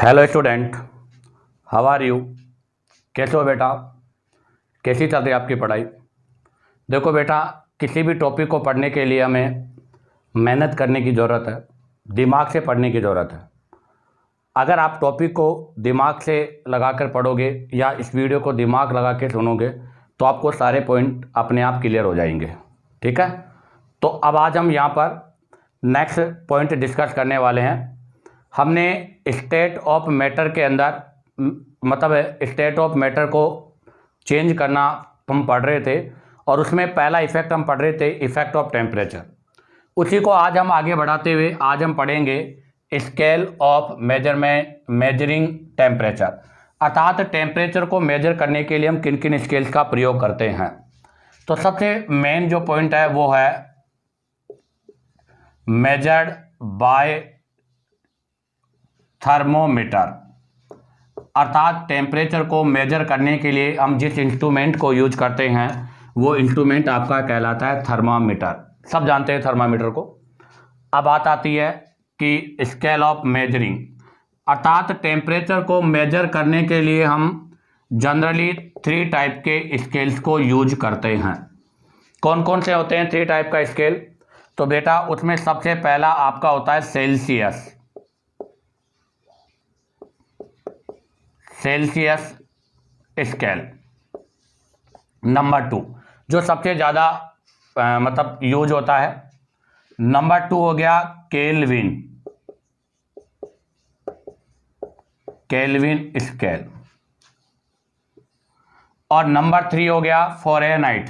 Hello student, how are you. कैसे हो बेटा? कैसी चल रही है आपकी पढ़ाई? देखो बेटा, किसी भी टॉपिक को पढ़ने के लिए हमें मेहनत करने की ज़रूरत है, दिमाग से पढ़ने की ज़रूरत है। अगर आप टॉपिक को दिमाग से लगा कर पढ़ोगे या इस वीडियो को दिमाग लगा के सुनोगे तो आपको सारे पॉइंट अपने आप क्लियर हो जाएंगे। ठीक है, तो अब आज हम यहाँ पर नेक्स्ट पॉइंट डिस्कस करने वाले हैं। हमने स्टेट ऑफ मैटर के अंदर मतलब स्टेट ऑफ मैटर को चेंज करना हम पढ़ रहे थे और उसमें पहला इफेक्ट हम पढ़ रहे थे इफेक्ट ऑफ टेम्परेचर। उसी को आज हम आगे बढ़ाते हुए आज हम पढ़ेंगे स्केल ऑफ मेजरिंग टेम्परेचर, अर्थात टेम्परेचर को मेजर करने के लिए हम किन किन स्केल्स का प्रयोग करते हैं। तो सबसे मेन जो पॉइंट है वो है मेजर्ड बाय थर्मोमीटर, अर्थात टेम्परेचर को मेजर करने के लिए हम जिस इंस्ट्रूमेंट को यूज करते हैं वो इंस्ट्रूमेंट आपका कहलाता है थर्मामीटर। सब जानते हैं थर्मामीटर को। अब बात आती है कि स्केल ऑफ मेजरिंग, अर्थात टेम्परेचर को मेजर करने के लिए हम जनरली 3 टाइप के स्केल्स को यूज करते हैं। कौन कौन से होते हैं 3 टाइप का स्केल? तो बेटा उसमें सबसे पहला आपका होता है सेल्सियस स्केल। नंबर 2 जो सबसे ज़्यादा मतलब यूज होता है, नंबर 2 हो गया केल्विन स्केल, और नंबर 3 हो गया फ़ारेनहाइट।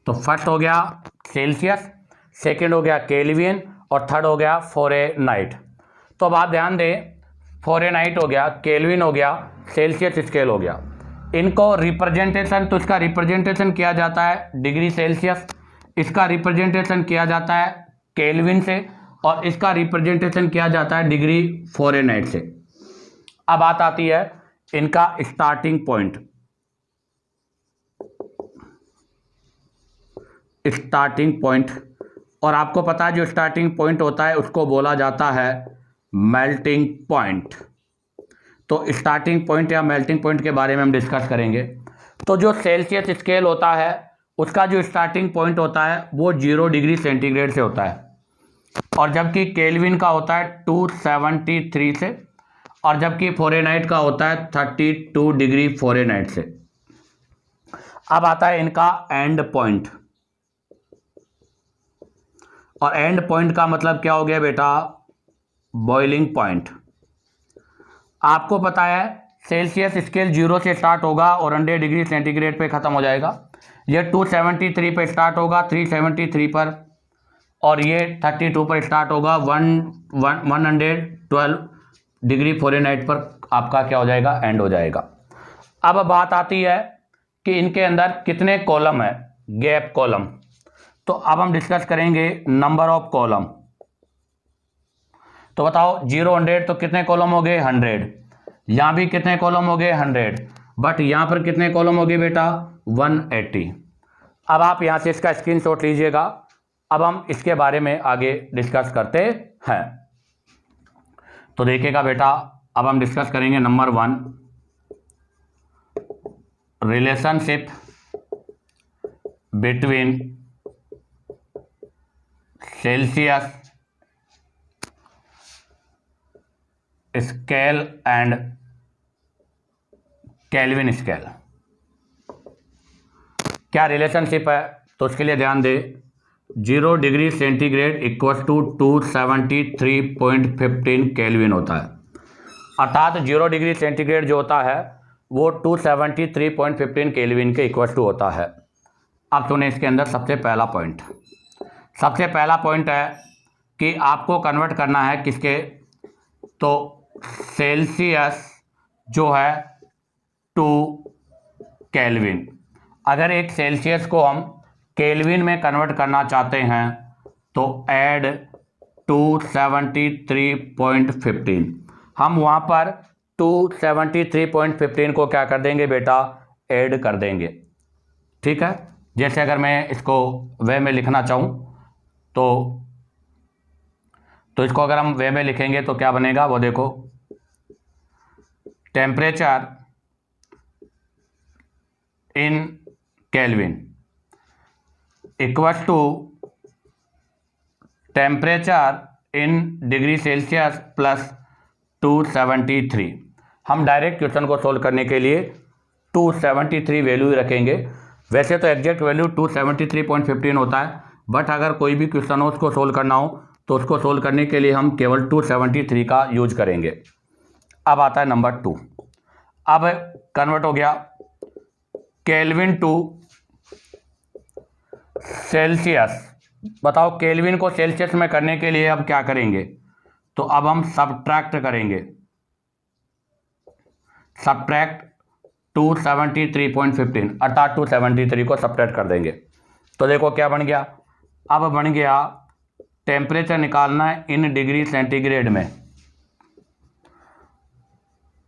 तो फर्स्ट हो गया सेल्सियस, सेकंड हो गया केल्विन और थर्ड हो गया फ़ारेनहाइट। तो अब आप ध्यान दें, फ़ारेनहाइट हो गया, केल्विन हो गया, सेल्सियस स्केल हो गया। इनको रिप्रेजेंटेशन, तो इसका रिप्रेजेंटेशन किया जाता है डिग्री सेल्सियस, इसका रिप्रेजेंटेशन किया जाता है केल्विन से और इसका रिप्रेजेंटेशन किया जाता है डिग्री फ़ारेनहाइट से। अब बात आती है इनका स्टार्टिंग पॉइंट। और आपको पता है जो स्टार्टिंग पॉइंट होता है उसको बोला जाता है मेल्टिंग पॉइंट। तो स्टार्टिंग पॉइंट या मेल्टिंग पॉइंट के बारे में हम डिस्कस करेंगे। तो जो सेल्सियस स्केल होता है उसका जो स्टार्टिंग पॉइंट होता है वो 0 डिग्री सेंटीग्रेड से होता है, और जबकि केल्विन का होता है 273 से, और जबकि फ़ारेनहाइट का होता है 32 डिग्री फ़ारेनहाइट से। अब आता है इनका एंड पॉइंट, और एंड पॉइंट का मतलब क्या हो गया बेटा? Boiling point. आपको पता है सेल्सियस स्केल 0 से स्टार्ट होगा और 100 डिग्री सेंटीग्रेड पे ख़त्म हो जाएगा। ये 273 पे स्टार्ट होगा 373 पर, और ये 32 पर स्टार्ट होगा 112 डिग्री फ़ारेनहाइट पर आपका क्या हो जाएगा? एंड हो जाएगा। अब बात आती है कि इनके अंदर कितने कॉलम है, गैप कॉलम। तो अब हम डिस्कस करेंगे नंबर ऑफ कॉलम। तो बताओ 0 100 तो कितने कॉलम हो गए? 100। यहाँ भी कितने कॉलम हो गए? 100। बट यहाँ पर कितने कॉलम हो गए बेटा? 180। अब आप यहाँ से इसका स्क्रीनशॉट लीजिएगा। अब हम इसके बारे में आगे डिस्कस करते हैं। तो देखिएगा बेटा, अब हम डिस्कस करेंगे number 1, relationship between Celsius scale and Kelvin scale. क्या रिलेशनशिप है? तो उसके लिए ध्यान दे, 0 degree centigrade equal to 273.15 Kelvin होता है, अर्थात 0 डिग्री सेंटीग्रेड जो होता है वो 273.15 केल्विन के इक्वल टू होता है। अब सुने इसके अंदर सबसे पहला पॉइंट है कि आपको कन्वर्ट करना है किसके? तो सेल्सियस जो है टू केल्विन। अगर एक सेल्सियस को हम केल्विन में कन्वर्ट करना चाहते हैं तो ऐड 273.15, हम वहाँ पर 273.15 को क्या कर देंगे बेटा? ऐड कर देंगे। ठीक है, जैसे अगर मैं इसको वे में लिखना चाहूँ तो इसको अगर हम वे में लिखेंगे तो क्या बनेगा वो देखो, temperature in Kelvin equal to temperature in degree Celsius plus 273। हम डायरेक्ट क्वेश्चन को सोल्व करने के लिए 273 वैल्यू रखेंगे। वैसे तो एग्जैक्ट वैल्यू 273.15 होता है, बट अगर कोई भी क्वेश्चन हो उसको सोल्व करना हो तो उसको सोल्व करने के लिए हम केवल 273 का यूज करेंगे। अब आता है नंबर 2। अब कन्वर्ट हो गया केल्विन टू सेल्सियस। बताओ केल्विन को सेल्सियस में करने के लिए अब क्या करेंगे, तो अब हम सबट्रैक्ट करेंगे, सबट्रैक्ट 273.15 अर्थात 273 को सबट्रैक्ट कर देंगे। तो देखो क्या बन गया, अब बन गया टेम्परेचर निकालना है इन डिग्री सेंटीग्रेड में,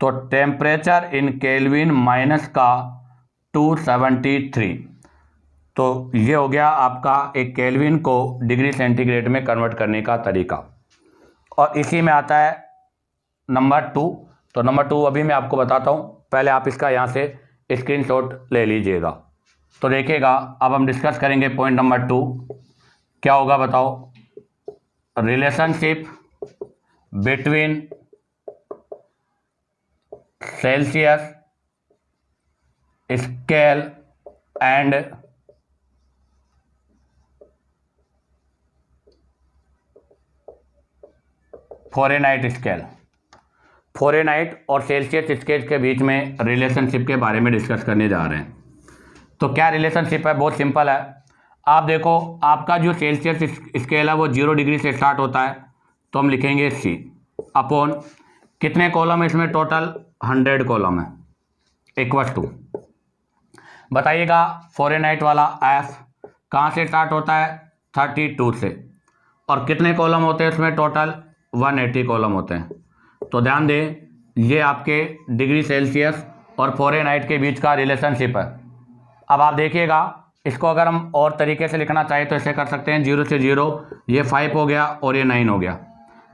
तो टेम्परेचर इन केल्विन माइनस का 273। तो ये हो गया आपका एक केल्विन को डिग्री सेंटीग्रेड में कन्वर्ट करने का तरीका। और इसी में आता है नंबर 2। तो नंबर 2 अभी मैं आपको बताता हूँ, पहले आप इसका यहाँ से स्क्रीनशॉट ले लीजिएगा। तो देखिएगा अब हम डिस्कस करेंगे पॉइंट नंबर 2 क्या होगा बताओ, relationship between Celsius scale and Fahrenheit scale. Fahrenheit और सेल्सियस स्केल के बीच में रिलेशनशिप के बारे में डिस्कस करने जा रहे हैं। तो क्या रिलेशनशिप है, बहुत सिंपल है। आप देखो आपका जो सेल्सियस स्केल है वो 0 डिग्री से स्टार्ट होता है, तो हम लिखेंगे C अपॉन कितने कॉलम है इसमें, टोटल 100 कॉलम है, इक्वल टू बताइएगा फ़ारेनहाइट वाला F कहाँ से स्टार्ट होता है, 32 से, और कितने कॉलम होते हैं इसमें, टोटल 180 कॉलम होते हैं। तो ध्यान दें ये आपके डिग्री सेल्सियस और फ़ारेनहाइट के बीच का रिलेशनशिप है। अब आप देखिएगा इसको अगर हम और तरीके से लिखना चाहें तो ऐसे कर सकते हैं, 0 से 0 ये 5 हो गया और ये 9 हो गया।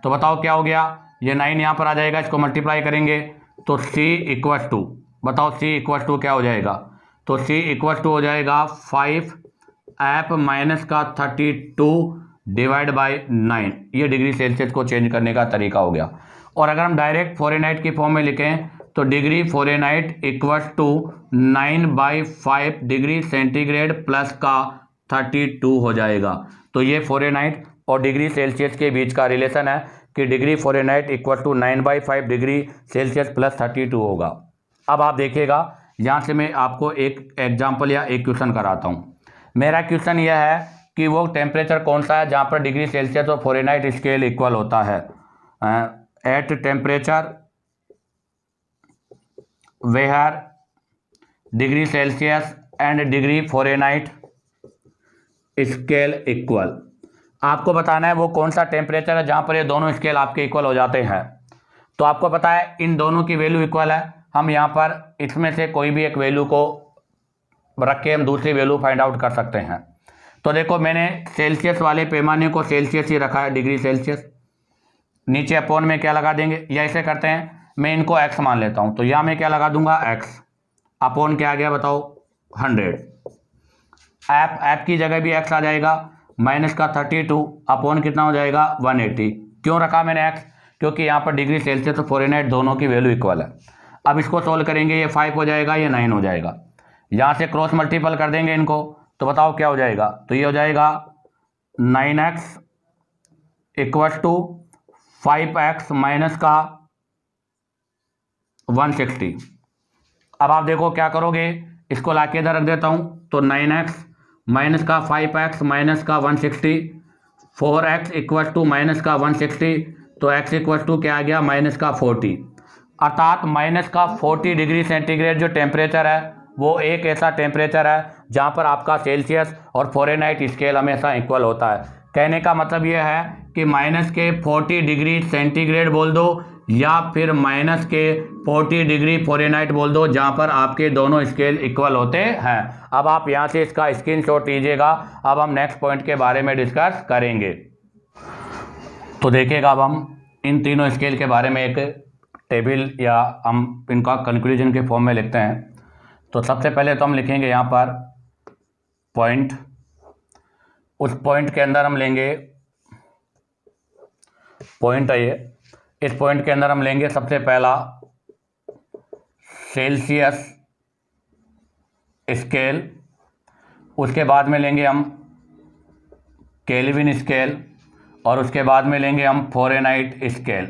तो बताओ क्या हो गया, ये 9 यहाँ पर आ जाएगा, इसको मल्टीप्लाई करेंगे तो C इक्वल टू, बताओ C इक्वल टू क्या हो जाएगा, तो C इक्वल टू हो जाएगा 5F माइनस का 32 डिवाइड बाई 9। ये डिग्री सेल्सियस को चेंज करने का तरीका हो गया। और अगर हम डायरेक्ट फ़ारेनहाइट की फॉर्म में लिखें तो degree Fahrenheit equal to 9/5 degree centigrade plus का 32 हो जाएगा। तो ये फ़ारेनहाइट और डिग्री सेल्सियस के बीच का रिलेशन है कि degree Fahrenheit equal to 9/5 degree Celsius plus 32 होगा। अब आप देखिएगा यहाँ से मैं आपको एक एग्जाम्पल या एक क्वेश्चन कराता हूँ। मेरा क्वेश्चन यह है कि वो टेम्परेचर कौन सा है जहाँ पर डिग्री सेल्सियस और फ़ारेनहाइट स्केल इक्वल होता है। At temperature where degree Celsius and degree Fahrenheit scale equal. आपको बताना है वो कौन सा टेम्परेचर है जहाँ पर ये दोनों स्केल आपके इक्वल हो जाते हैं। तो आपको पता है इन दोनों की वैल्यू इक्वल है, हम यहाँ पर इसमें से कोई भी एक वैल्यू को रख के हम दूसरी वैल्यू फाइंड आउट कर सकते हैं। तो देखो मैंने सेल्सियस वाले पैमाने को सेल्सियस ही रखा है, डिग्री सेल्सियस, नीचे अपॉन में क्या लगा देंगे, या ऐसे करते हैं मैं इनको x मान लेता हूँ, तो यहाँ मैं क्या लगा दूंगा x अपॉन क्या आ गया बताओ 100। ऐप की जगह भी x आ जाएगा, माइनस का 32 अपॉन कितना हो जाएगा 180। क्यों रखा मैंने x, क्योंकि यहाँ पर डिग्री सेल्सियस और फ़ारेनहाइट दोनों की वैल्यू इक्वल है। अब इसको सोल्व करेंगे, ये 5 हो जाएगा, ये 9 हो जाएगा, यहाँ से क्रॉस मल्टीपल कर देंगे इनको, तो बताओ क्या हो जाएगा, तो ये हो जाएगा 9x equal to 5x minus का 160। अब आप देखो क्या करोगे, इसको लाके इधर रख देता हूँ, तो 9x माइनस का 5x माइनस का 160, 4x इक्वल टू माइनस का 160, तो x इक्वल टू क्या आ गया माइनस का 40। अर्थात माइनस का 40 डिग्री सेंटीग्रेड जो टेम्परेचर है वो एक ऐसा टेम्परेचर है जहाँ पर आपका सेल्सियस और फ़ारेनहाइट स्केल हमेशा इक्वल होता है। कहने का मतलब यह है कि माइनस के 40 डिग्री सेंटीग्रेड बोल दो या फिर माइनस के 40 डिग्री फ़ारेनहाइट बोल दो, जहाँ पर आपके दोनों स्केल इक्वल होते हैं। अब आप यहाँ से इसका स्क्रीनशॉट लीजिएगा। अब हम नेक्स्ट पॉइंट के बारे में डिस्कस करेंगे। तो देखिएगा, अब हम इन तीनों स्केल के बारे में एक टेबल या हम इनका कंक्लूजन के फॉर्म में लिखते हैं। तो सबसे पहले तो हम लिखेंगे यहाँ पर पॉइंट, उस पॉइंट के अंदर हम लेंगे पॉइंट है ये, इस पॉइंट के अंदर हम लेंगे सबसे पहला सेल्सियस स्केल, उसके बाद में लेंगे हम केल्विन स्केल, और उसके बाद में लेंगे हम फ़ारेनहाइट स्केल।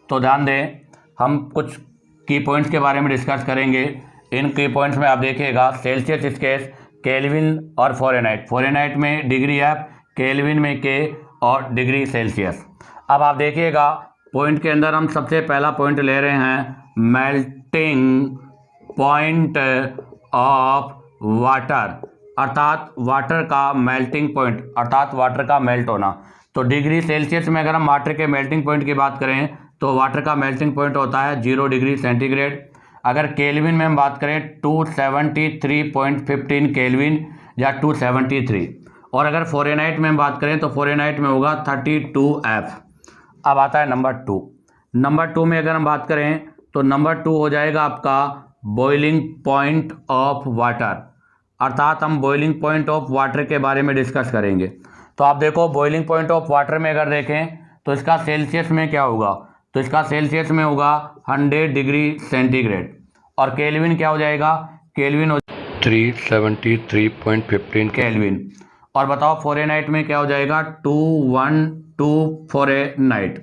तो ध्यान दें, हम कुछ की पॉइंट्स के बारे में डिस्कस करेंगे। इन की पॉइंट्स में आप देखिएगा सेल्सियस स्केल, केल्विन और फ़ारेनहाइट। फ़ारेनहाइट में डिग्री एफ, केल्विन में के और डिग्री सेल्सियस। अब आप देखिएगा पॉइंट के अंदर हम सबसे पहला पॉइंट ले रहे हैं मेल्टिंग पॉइंट ऑफ वाटर, अर्थात वाटर का मेल्टिंग पॉइंट, अर्थात वाटर का मेल्ट होना। तो डिग्री सेल्सियस में अगर हम वाटर के मेल्टिंग पॉइंट की बात करें तो वाटर का मेल्टिंग पॉइंट होता है 0 डिग्री सेंटीग्रेड। अगर केल्विन में हम बात करें 273.15 केल्विन या 273, और अगर फ़ारेनहाइट में हम बात करें तो फ़ारेनहाइट में होगा 32F। अब आता है नंबर 2। नंबर 2 में अगर हम बात करें तो नंबर 2 हो जाएगा आपका बॉइलिंग पॉइंट ऑफ वाटर, अर्थात हम बॉइलिंग पॉइंट ऑफ वाटर के बारे में डिस्कस करेंगे। तो आप देखो बॉइलिंग पॉइंट ऑफ वाटर में अगर देखें तो इसका सेल्सियस में क्या होगा, तो इसका सेल्सियस में होगा 100 डिग्री सेंटीग्रेड, और केल्विन क्या हो जाएगा, केल्विन हो 373.15 केल्विन। और बताओ फ़ारेनहाइट में क्या हो जाएगा, 212 फ़ारेनहाइट।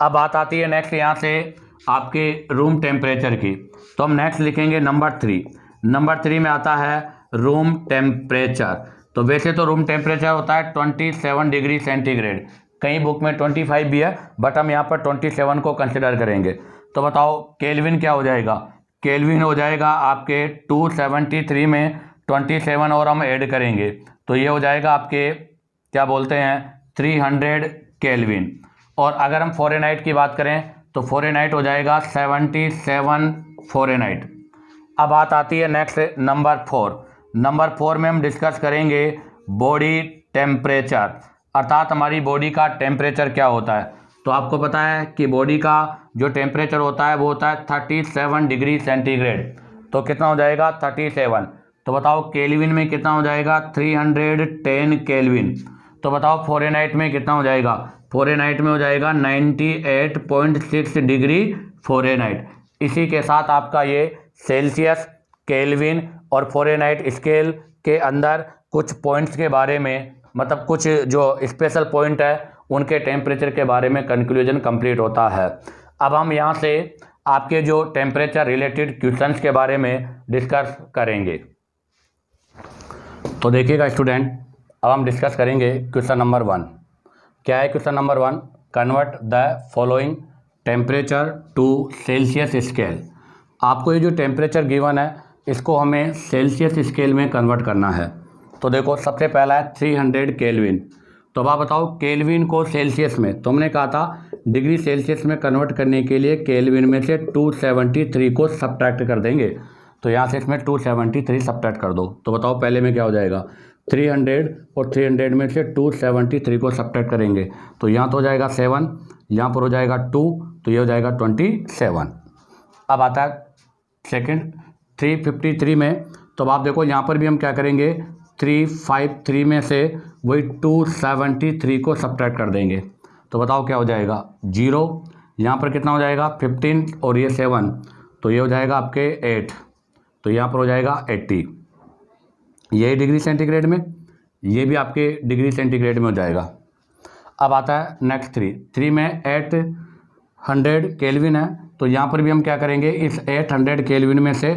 अब बात आती है नेक्स्ट यहाँ से आपके रूम टेम्परेचर की। तो हम नेक्स्ट लिखेंगे नंबर 3। नंबर 3 में आता है रूम टेम्परेचर। तो वैसे तो रूम टेम्परेचर होता है 27 डिग्री सेंटीग्रेड, कई बुक में 25 भी है, बट हम यहाँ पर 27 को कंसिडर करेंगे। तो बताओ केल्विन क्या हो जाएगा, केल्विन हो जाएगा आपके 273 में 27 और हम ऐड करेंगे तो ये हो जाएगा आपके क्या बोलते हैं 300 केल्विन। और अगर हम फ़ारेनहाइट की बात करें तो फ़ारेनहाइट हो जाएगा 77 फ़ारेनहाइट। अब बात आती है नेक्स्ट नंबर 4। नंबर 4 में हम डिस्कस करेंगे बॉडी टेम्परेचर, अर्थात हमारी बॉडी का टेम्परेचर क्या होता है। तो आपको पता है कि बॉडी का जो टेम्परेचर होता है वो होता है 37 डिग्री सेंटीग्रेड। तो कितना हो जाएगा 37। तो बताओ केल्विन में कितना हो जाएगा 310 केल्विन। तो बताओ फ़ारेनहाइट में कितना हो जाएगा, फ़ारेनहाइट में हो जाएगा 98.6 डिग्री फ़ारेनहाइट। इसी के साथ आपका ये सेल्सियस, केल्विन और फ़ारेनहाइट स्केल के अंदर कुछ पॉइंट्स के बारे में, मतलब कुछ जो स्पेशल पॉइंट है उनके टेम्परेचर के बारे में कंक्लूजन कंप्लीट होता है। अब हम यहाँ से आपके जो टेम्परेचर रिलेटेड क्वेश्चंस के बारे में डिस्कस करेंगे। तो देखिएगा स्टूडेंट, अब हम डिस्कस करेंगे क्वेश्चन नंबर 1। क्या है question number 1, convert the following temperature to Celsius scale. आपको ये जो टेम्परेचर गिवन है इसको हमें सेल्सियस स्केल में कन्वर्ट करना है। तो देखो सबसे पहला है 300 केल्विन। तो अब आप बताओ केल्विन को सेल्सियस में, तो हमने कहा था डिग्री सेल्सियस में कन्वर्ट करने के लिए केल्विन में से 273 को सब्ट्रैक्ट कर देंगे। तो यहाँ से इसमें 273 सब्ट्रैक्ट कर दो। तो बताओ पहले में क्या हो जाएगा 300 और 300 में से 273 को सब्ट्रैक्ट करेंगे तो यहाँ तो हो जाएगा 7, यहाँ पर हो जाएगा 2, तो ये हो जाएगा 27। अब आता है सेकंड 353 में। तो अब आप देखो यहाँ पर भी हम क्या करेंगे 353 में से वही 273 को सब्ट्रैक्ट कर देंगे। तो बताओ क्या हो जाएगा 0, यहाँ पर कितना हो जाएगा 15 और ये 7, तो ये हो जाएगा आपके 8, तो यहाँ पर हो जाएगा 80। यही डिग्री सेंटीग्रेड में, ये भी आपके डिग्री सेंटीग्रेड में हो जाएगा। अब आता है नेक्स्ट 3 में 800 केल्विन है। तो यहाँ पर भी हम क्या करेंगे इस 800 केल्विन में से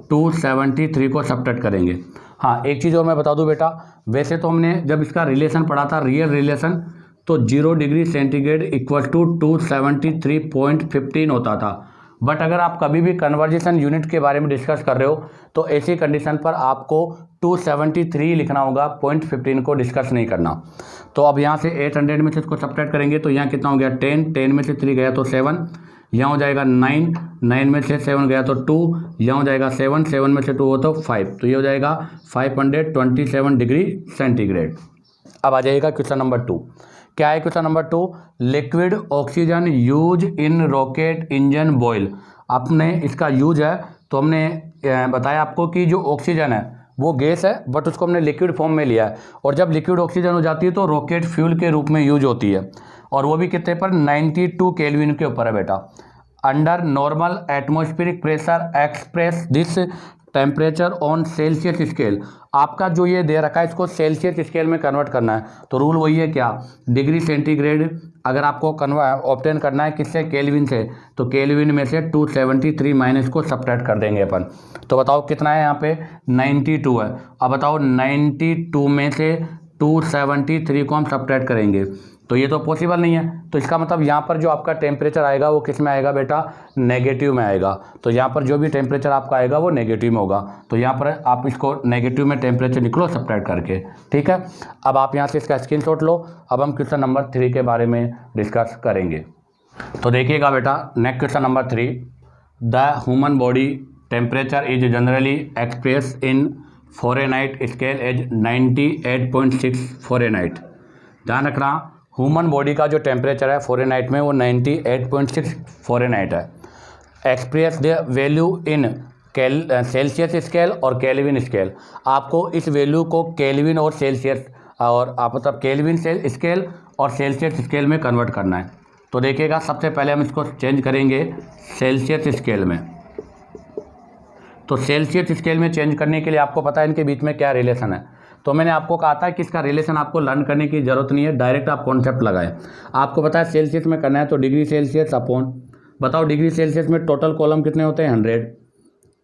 273 को सब्ट्रैक्ट करेंगे। हाँ एक चीज़ और मैं बता दूं बेटा, वैसे तो हमने जब इसका रिलेशन पढ़ा था रियल रिलेशन तो 0 डिग्री सेंटीग्रेड इक्वल टू 273.15 होता था। बट अगर आप कभी भी कन्वर्जेशन यूनिट के बारे में डिस्कस कर रहे हो तो ऐसी कंडीशन पर आपको 273 लिखना होगा, 0.15 को डिस्कस नहीं करना। तो अब यहाँ से 800 में से इसको सब्ट्रैक्ट करेंगे तो यहाँ कितना हो गया 10, 10 में से 3 गया तो 7, यहाँ हो जाएगा 9, 9 में से 7 गया तो 2, यहाँ हो जाएगा 7, 7 में से 2 हो तो 5, तो ये हो जाएगा 527 डिग्री सेंटीग्रेड। अब आ जाएगा क्वेश्चन नंबर 2। क्या है question number 2? Liquid oxygen use in rocket engine boil. आपने इसका यूज है तो हमने बताया आपको कि जो ऑक्सीजन है वो गैस है, बट उसको हमने लिक्विड फॉर्म में लिया है, और जब लिक्विड ऑक्सीजन हो जाती है तो रॉकेट फ्यूल के रूप में यूज होती है, और वो भी कितने पर 92 केल्विन के ऊपर है बेटा। Under normal atmospheric pressure express this temperature on Celsius scale. आपका जो ये दे रखा है इसको सेल्सियस स्केल में कन्वर्ट करना है, तो रूल वही है क्या, डिग्री सेंटीग्रेड अगर आपको ऑब्टेन करना है किससे, केल्विन से, तो केल्विन में से 273 माइनस को सब्ट्रैक्ट कर देंगे अपन। तो बताओ कितना है यहाँ पे 92 है। अब बताओ 92 में से 273 को हम सब्ट्रैक्ट करेंगे तो ये तो पॉसिबल नहीं है, तो इसका मतलब यहाँ पर जो आपका टेम्परेचर आएगा वो किस में आएगा बेटा, नेगेटिव में आएगा। तो यहाँ पर जो भी टेम्परेचर आपका आएगा वो नेगेटिव में होगा, तो यहाँ पर आप इसको नेगेटिव में टेम्परेचर निकलो सब्ट्रैक्ट करके, ठीक है। अब आप यहाँ से इसका स्क्रीनशॉट लो। अब हम क्वेश्चन नंबर 3 के बारे में डिस्कस करेंगे। तो देखिएगा बेटा, next question number 3, the human body temperature is generally express in Fahrenheit scale as 98.6 Fahrenheit. ध्यान रखना, ह्यूमन बॉडी का जो टेम्परेचर है फ़ारेनहाइट में वो 98.6 फ़ारेनहाइट है। Express the value in Celsius scale और केल्विन स्केल। आपको इस वैल्यू को केल्विन और सेल्सियस, और आप मतलब केल्विन स्केल और सेल्सियस स्केल में कन्वर्ट करना है। तो देखिएगा, सबसे पहले हम इसको चेंज करेंगे सेल्सियस स्केल में। तो सेल्सियस स्केल में चेंज करने के लिए आपको पता है इनके बीच में क्या रिलेशन है। तो मैंने आपको कहा था कि इसका रिलेशन आपको लर्न करने की ज़रूरत नहीं है, डायरेक्ट आप कॉन्सेप्ट लगाएं। आपको पता है सेल्सियस में करना है तो डिग्री सेल्सियस अपॉन, बताओ डिग्री सेल्सियस में टोटल कॉलम कितने होते हैं 100,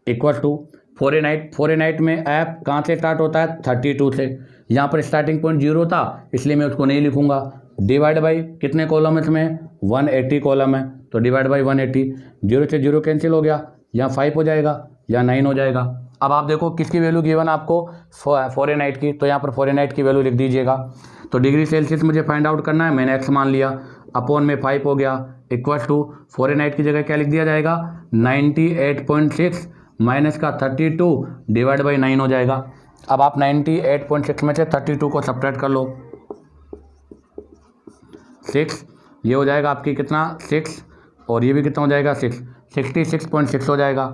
इक्वल टू फ़ारेनहाइट। फ़ारेनहाइट में ऐप कहाँ से स्टार्ट होता है 32 से, यहाँ पर स्टार्टिंग पॉइंट 0 था इसलिए मैं उसको नहीं लिखूंगा। डिवाइड बाई कितने कॉलम है इसमें 180 कॉलम है, तो डिवाइड बाई 180, 0 से 0 कैंसिल हो गया, यहाँ 5 हो जाएगा, यहाँ 9 हो जाएगा। अब आप देखो किसकी वैल्यू गिवन आपको, फ़ारेनहाइट की, तो यहाँ पर फ़ारेनहाइट की वैल्यू लिख दीजिएगा। तो डिग्री सेल्सियस मुझे फाइंड आउट करना है, मैंने एक्स मान लिया, अपॉन में 5 हो गया, इक्वल टू फ़ारेनहाइट की जगह क्या लिख दिया जाएगा 98.6 माइनस का 32 डिवाइड बाई 9 हो जाएगा। अब आप 98.6 में से 32 को सब्ट्रैक्ट कर लो, 6, ये हो जाएगा आपकी कितना 6, और ये भी कितना हो जाएगा 6, 66.6 हो जाएगा।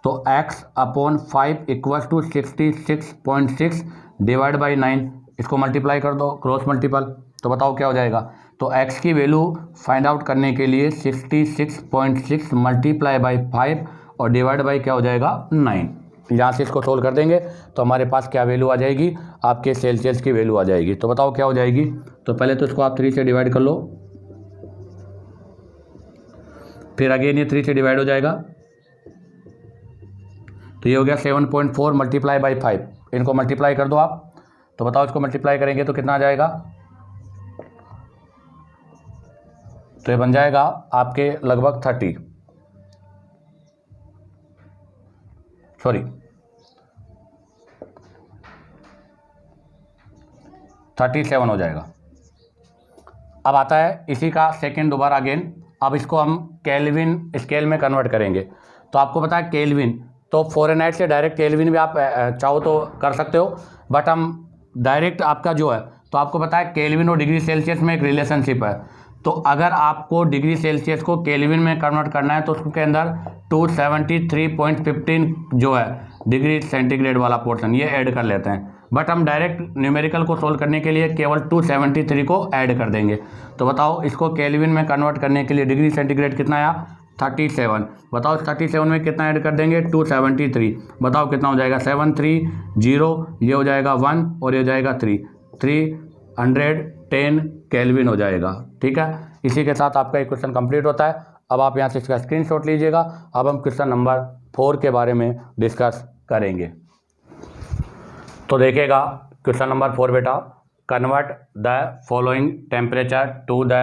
तो x upon 5 equal to 66.6 divide by 9, इसको मल्टीप्लाई कर दो, क्रॉस मल्टीपल, तो बताओ क्या हो जाएगा। तो x की वैल्यू फाइंड आउट करने के लिए 66.6 मल्टीप्लाई बाई 5 और डिवाइड बाई क्या हो जाएगा 9। यहाँ से इसको सोल्व कर देंगे तो हमारे पास क्या वैल्यू आ जाएगी, आपके सेल्सियस की वैल्यू आ जाएगी। तो बताओ क्या हो जाएगी। तो पहले तो इसको आप 3 से डिवाइड कर लो, फिर अगेन ये 3 से डिवाइड हो जाएगा, तो ये हो गया 7.4 मल्टीप्लाई बाई 5, इनको मल्टीप्लाई कर दो आप। तो बताओ इसको मल्टीप्लाई करेंगे तो कितना आ जाएगा, तो ये बन जाएगा आपके लगभग 37 हो जाएगा। अब आता है इसी का सेकेंड दोबारा अगेन, अब इसको हम केल्विन स्केल में कन्वर्ट करेंगे। तो आपको पता है केल्विन, तो फ़ारेनहाइट से डायरेक्ट केल्विन भी आप चाहो तो कर सकते हो, बट हम डायरेक्ट आपका जो है, तो आपको पता है केल्विन और डिग्री सेल्सियस में एक रिलेशनशिप है। तो अगर आपको डिग्री सेल्सियस को केल्विन में कन्वर्ट करना है तो उसके अंदर 273.15 जो है डिग्री सेंटीग्रेड वाला पोर्शन ये ऐड कर लेते हैं, बट हम डायरेक्ट न्यूमेरिकल को सोल्व करने के लिए केवल 273 को ऐड कर देंगे। तो बताओ इसको केल्विन में कन्वर्ट करने के लिए डिग्री सेंटीग्रेड कितना आया 37, बताओ 37 में कितना ऐड कर देंगे 273, बताओ कितना हो जाएगा 730, ये हो जाएगा 1 और ये हो जाएगा 3, 310 केल्विन हो जाएगा। ठीक है, इसी के साथ आपका एक क्वेश्चन कंप्लीट होता है। अब आप यहाँ से इसका स्क्रीनशॉट लीजिएगा। अब हम क्वेश्चन नंबर 4 के बारे में डिस्कस करेंगे। तो देखिएगा क्वेश्चन नंबर 4 बेटा, convert the following temperature to the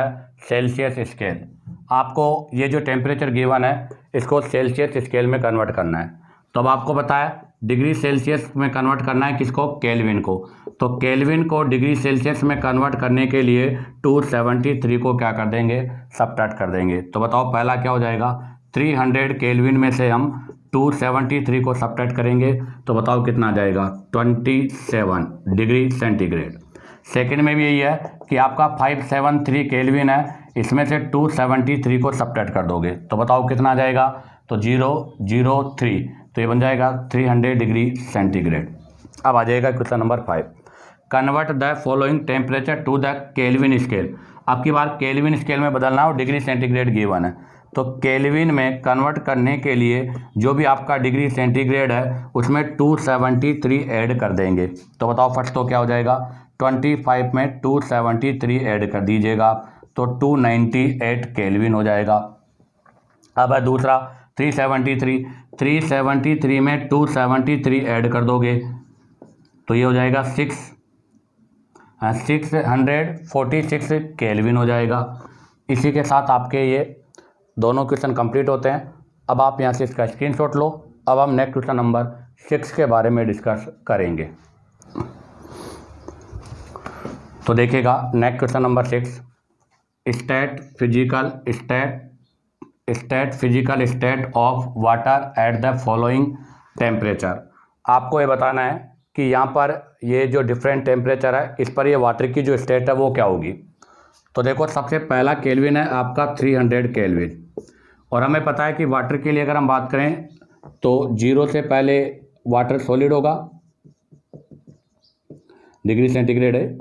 Celsius scale. आपको ये जो टेम्परेचर गिवन है इसको सेल्सियस स्केल में कन्वर्ट करना है। तो अब आपको पता है डिग्री सेल्सियस में कन्वर्ट करना है किसको, केल्विन को। तो केल्विन को डिग्री सेल्सियस में कन्वर्ट करने के लिए 273 को क्या कर देंगे, सब्ट्रैक्ट कर देंगे। तो बताओ पहला क्या हो जाएगा, 300 केल्विन में से हम 273 को सब्ट्रैक्ट करेंगे तो बताओ कितना आ जाएगा, 27 डिग्री सेंटीग्रेड। सेकंड में भी यही है कि आपका 573 केल्विन है, इसमें से 273 को सब्ट्रैक्ट कर दोगे तो बताओ कितना आ जाएगा, तो 003, तो ये बन जाएगा 300 डिग्री सेंटीग्रेड। अब आ जाएगा question number 5, convert the following temperature to the Kelvin scale. आपकी बार केल्विन स्केल में बदलना हो, डिग्री सेंटीग्रेड गिवन है, तो केल्विन में कन्वर्ट करने के लिए जो भी आपका डिग्री सेंटीग्रेड है उसमें 273 ऐड कर देंगे। तो बताओ फर्स्ट तो क्या हो जाएगा, 25 में 273 ऐड कर दीजिएगा तो 298 केल्विन हो जाएगा। अब है दूसरा 373 में 273 ऐड कर दोगे तो ये हो जाएगा 646 केल्विन हो जाएगा। इसी के साथ आपके ये दोनों क्वेश्चन कंप्लीट होते हैं। अब आप यहाँ से इसका स्क्रीनशॉट लो। अब हम नेक्स्ट क्वेश्चन नंबर 6 के बारे में डिस्कस करेंगे। तो देखिएगा next question number 6, state physical state of water at the following temperature. आपको ये बताना है कि यहाँ पर ये जो डिफरेंट टेम्परेचर है इस पर ये वाटर की जो स्टेट है वो क्या होगी। तो देखो सबसे पहला केल्विन है आपका 300 केल्विन, और हमें पता है कि वाटर के लिए अगर हम बात करें तो 0 से पहले वाटर सॉलिड होगा, डिग्री सेंटीग्रेड है,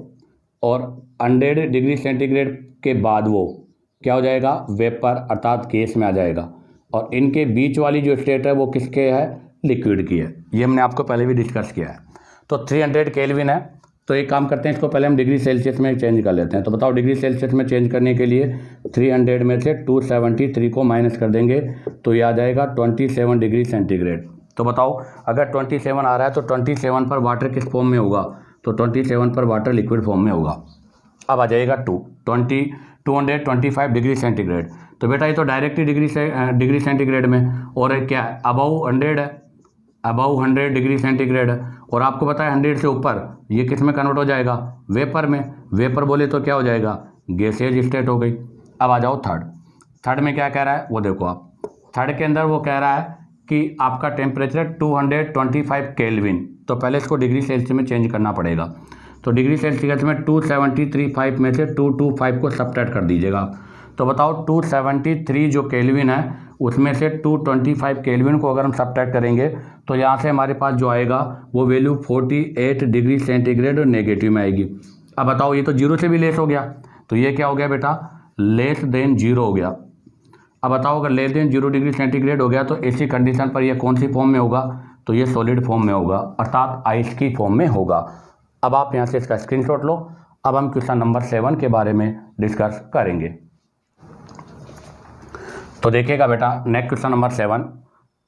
और 100 डिग्री सेंटीग्रेड के बाद वो क्या हो जाएगा, वेपर अर्थात गैस में आ जाएगा। और इनके बीच वाली जो स्टेट है वो किसके है, लिक्विड की है। ये हमने आपको पहले भी डिस्कस किया है। तो 300 केल्विन है, तो एक काम करते हैं, इसको पहले हम डिग्री सेल्सियस में चेंज कर लेते हैं। तो बताओ डिग्री सेल्सियस में चेंज करने के लिए 300 में से 273 को माइनस कर देंगे तो ये आ जाएगा 27 डिग्री सेंटीग्रेड। तो बताओ अगर 27 आ रहा है तो 27 पर वाटर किस फॉर्म में होगा, तो 27 पर वाटर लिक्विड फॉर्म में होगा। अब आ जाएगा 225 डिग्री सेंटीग्रेड। तो बेटा ये तो डायरेक्टली डिग्री सेंटीग्रेड में, और क्या है, अबव 100 है, अबव 100 डिग्री सेंटीग्रेड है, और आपको पता है 100 से ऊपर ये किस में कन्वर्ट हो जाएगा, वेपर में। वेपर बोले तो क्या हो जाएगा, गैसेज स्टेट हो गई। अब आ जाओ थर्ड में क्या कह रहा है वो देखो आप। थर्ड के अंदर वो कह रहा है कि आपका टेम्परेचर 225 केल्विन, तो पहले इसको डिग्री सेल्सियस में चेंज करना पड़ेगा। तो डिग्री सेल्सियस में 273 में से 225 को सब्ट्रैक्ट कर दीजिएगा। तो बताओ 273 जो केल्विन है उसमें से 225 केल्विन को अगर हम सब्ट्रैक्ट करेंगे तो यहाँ से हमारे पास जो आएगा वो वैल्यू 48 डिग्री सेंटीग्रेड और नेगेटिव में आएगी। अब बताओ ये तो 0 से भी लेस हो गया, तो ये क्या हो गया बेटा, लेस देन 0 हो गया। अब बताओ अगर लेस देन 0 डिग्री सेंटीग्रेड हो गया तो ऐसी कंडीशन पर ये कौन सी फॉर्म में होगा, तो ये सॉलिड फॉर्म में होगा, अर्थात आइस की फॉर्म में होगा। अब आप यहाँ से इसका स्क्रीनशॉट लो। अब हम क्वेश्चन नंबर 7 के बारे में डिस्कस करेंगे। तो देखिएगा बेटा next question number 7,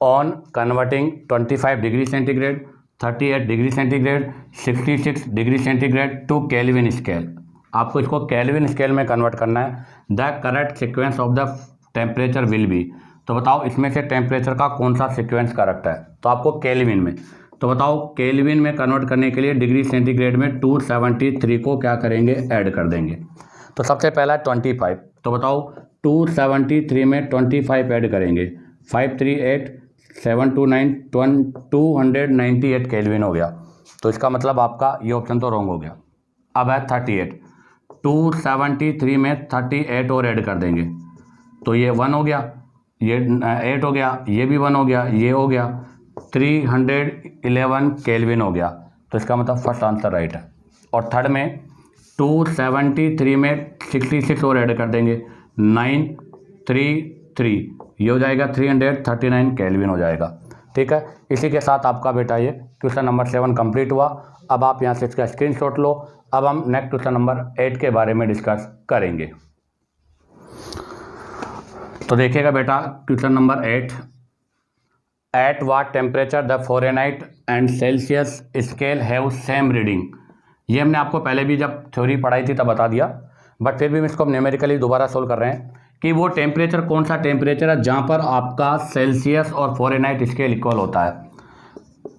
on converting 25 degree centigrade, 38 degree centigrade, 66 degree centigrade to Kelvin scale. आपको इसको केल्विन स्केल में कन्वर्ट करना है। The correct sequence of the temperature will be. तो बताओ इसमें से टेम्परेचर का कौन सा सीक्वेंस करेक्ट है, तो आपको केल्विन में। तो बताओ केल्विन में कन्वर्ट करने के लिए डिग्री सेंटीग्रेड में 273 को क्या करेंगे, ऐड कर देंगे। तो सबसे पहला 25, तो बताओ 273 में 25 ऐड करेंगे, 538 729 298 केल्विन हो गया। तो इसका मतलब आपका ये ऑप्शन तो रॉन्ग हो गया। अब है 38, 273 में 38 और ऐड कर देंगे तो ये 1 हो गया, ये 8 हो गया, ये भी 1 हो गया, ये हो गया, 311 केल्विन हो गया। तो इसका मतलब फर्स्ट आंसर राइट है। और थर्ड में 273 में 66 और ऐड कर देंगे, 933, ये हो जाएगा 339 केल्विन हो जाएगा। ठीक है, इसी के साथ आपका बेटा ये क्वेश्चन नंबर 7 कंप्लीट हुआ। अब आप यहाँ से इसका स्क्रीनशॉट लो। अब हम नेक्स्ट क्वेश्चन नंबर 8 के बारे में डिस्कस करेंगे। तो देखिएगा बेटा question number 8, at what temperature the Fahrenheit and Celsius scale have same reading. ये हमने आपको पहले भी जब थ्योरी पढ़ाई थी तब बता दिया, बट फिर भी हम इसको न्यूमेरिकली दोबारा सोल्व कर रहे हैं कि वो टेम्परेचर कौन सा टेम्परेचर है जहाँ पर आपका सेल्सियस और फ़ारेनहाइट स्केल इक्वल होता है।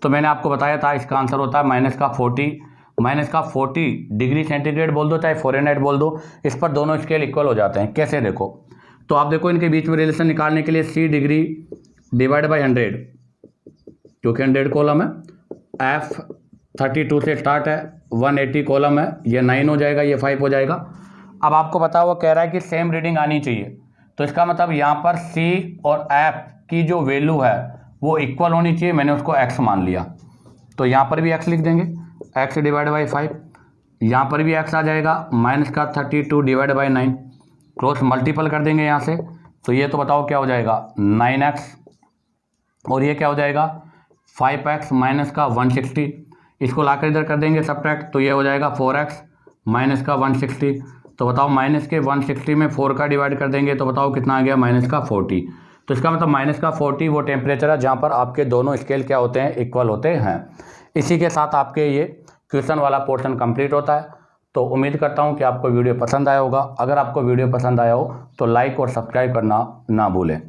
तो मैंने आपको बताया था इसका आंसर होता है -40 डिग्री सेंटीग्रेड बोल दो चाहे फ़ारेनहाइट बोल दो, इस पर दोनों स्केल इक्वल हो जाते हैं। कैसे देखो, तो आप देखो इनके बीच में रिलेशन निकालने के लिए C डिग्री डिवाइड बाई 100, क्योंकि 100 कॉलम है, F 32 से स्टार्ट है, 180 कॉलम है, ये 9 हो जाएगा, ये 5 हो जाएगा। अब आपको पता वो कह रहा है कि सेम रीडिंग आनी चाहिए, तो इसका मतलब यहाँ पर C और F की जो वैल्यू है वो इक्वल होनी चाहिए। मैंने उसको x मान लिया, तो यहाँ पर भी x लिख देंगे, x डिवाइड बाई 5, यहाँ पर भी x आ जाएगा, -32 डिवाइड बाई 9, क्रॉस मल्टीपल कर देंगे यहाँ से, तो ये तो बताओ क्या हो जाएगा 9x, और ये क्या हो जाएगा 5x माइनस का 160, इसको लाकर इधर कर देंगे सब्ट्रैक्ट, तो ये हो जाएगा 4x माइनस का 160। तो बताओ माइनस के 160 में 4 का डिवाइड कर देंगे, तो बताओ कितना आ गया -40। तो इसका मतलब -40 वो टेम्परेचर है जहाँ पर आपके दोनों स्केल क्या होते हैं, इक्वल होते हैं। इसी के साथ आपके ये क्वेश्चन वाला पोर्शन कंप्लीट होता है। तो उम्मीद करता हूँ कि आपको वीडियो पसंद आया होगा। अगर आपको वीडियो पसंद आया हो तो लाइक और सब्सक्राइब करना ना भूलें।